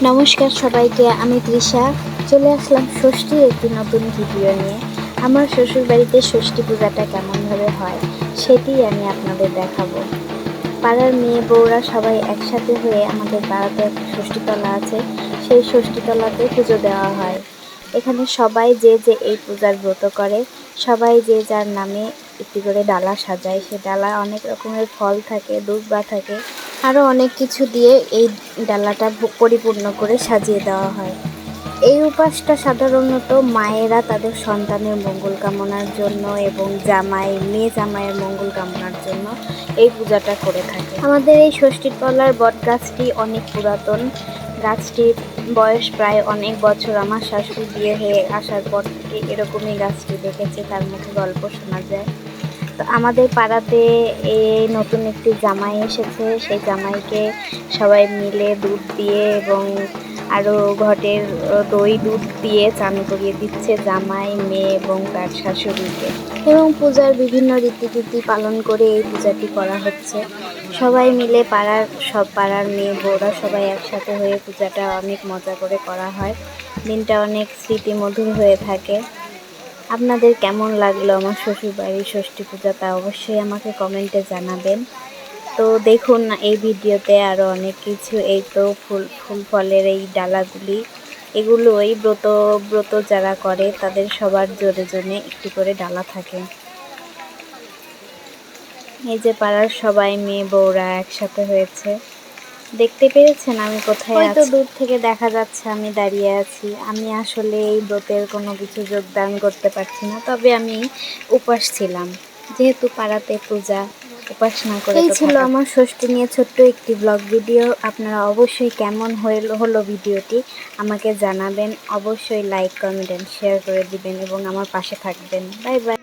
নমস্কার সবাইকে, আমি তৃষা। চলে আসলাম ষষ্ঠীর একটি নতুন ভিডিও নিয়ে। আমার শ্বশুরবাড়িতে ষষ্ঠী পূজাটা কেমনভাবে হয় সেটিই আমি আপনাদের দেখাবো। পাড়ার মেয়ে বউরা সবাই একসাথে হয়ে আমাদের পাড়াতে একটা ষষ্ঠীতলা আছে, সেই ষষ্ঠীতলাতে পুজো দেওয়া হয়। এখানে সবাই যে যে এই পূজার ব্রত করে, সবাই যে যার নামে একটি করে ডালা সাজায়। সে ডালা অনেক রকমের ফল থাকে, দুর্বা থাকে, আরও অনেক কিছু দিয়ে এই ডালাটা পরিপূর্ণ করে সাজিয়ে দেওয়া হয়। এই উপাসটা সাধারণত মায়েরা তাদের সন্তানের মঙ্গল কামনার জন্য এবং মেয়ে জামাইয়ের মঙ্গল কামনার জন্য এই পূজাটা করে থাকে। আমাদের এই ষষ্ঠীতলার বট গাছটি অনেক পুরাতন। গাছটির বয়স প্রায় অনেক বছর। আমার শাশুড়ি বিয়ে হয়ে আসার পর থেকে এরকমই গাছটি দেখেছে, তার মুখে গল্প শোনা যায়। তো আমাদের পাড়াতে এই নতুন একটি জামাই এসেছে। সেই জামাইকে সবাই মিলে দুধ দিয়ে এবং আরও ঘটের দই দুধ দিয়ে চান করিয়ে দিচ্ছে জামাই, মেয়ে এবং তার শাশুড়িকে। এবং পূজার বিভিন্ন রীতিনীতি পালন করে এই পূজাটি করা হচ্ছে। সবাই মিলে পাড়ার মেয়ে বউরা সবাই একসাথে হয়ে পূজাটা অনেক মজা করে করা হয়। দিনটা অনেক স্মৃতিমধুর হয়ে থাকে। আপনাদের কেমন লাগলো আমার শ্বশুরবাড়ির ষষ্ঠী পূজা তা অবশ্যই আমাকে কমেন্টে জানাবেন। তো দেখুন এই ভিডিওতে আরও অনেক কিছু, এই তো ফুল ফলের এই ডালাগুলি, এগুলো এই ব্রত যারা করে তাদের সবার জোরে একটি করে ডালা থাকে। এই যে পাড়ার সবাই মেয়ে বউরা একসাথে হয়েছে। দেখতে পেরেছেন আমি কোথায় আছি? হয়তো দূর থেকে দেখা যাচ্ছে আমি দাঁড়িয়ে আছি। আমি আসলে এই ব্রতের কোনো কিছু যোগদান করতে পারছি না, তবে আমি উপোস ছিলাম। যেহেতু পাড়াতে পূজা, উপাস না করে এই ছিল আমার ষষ্ঠী নিয়ে ছোট্ট একটি ব্লগ ভিডিও। আপনারা অবশ্যই কেমন হলো ভিডিওটি আমাকে জানাবেন। অবশ্যই লাইক, কমেন্ট এন্ড শেয়ার করে দিবেন এবং আমার পাশে থাকবেন। Bye bye.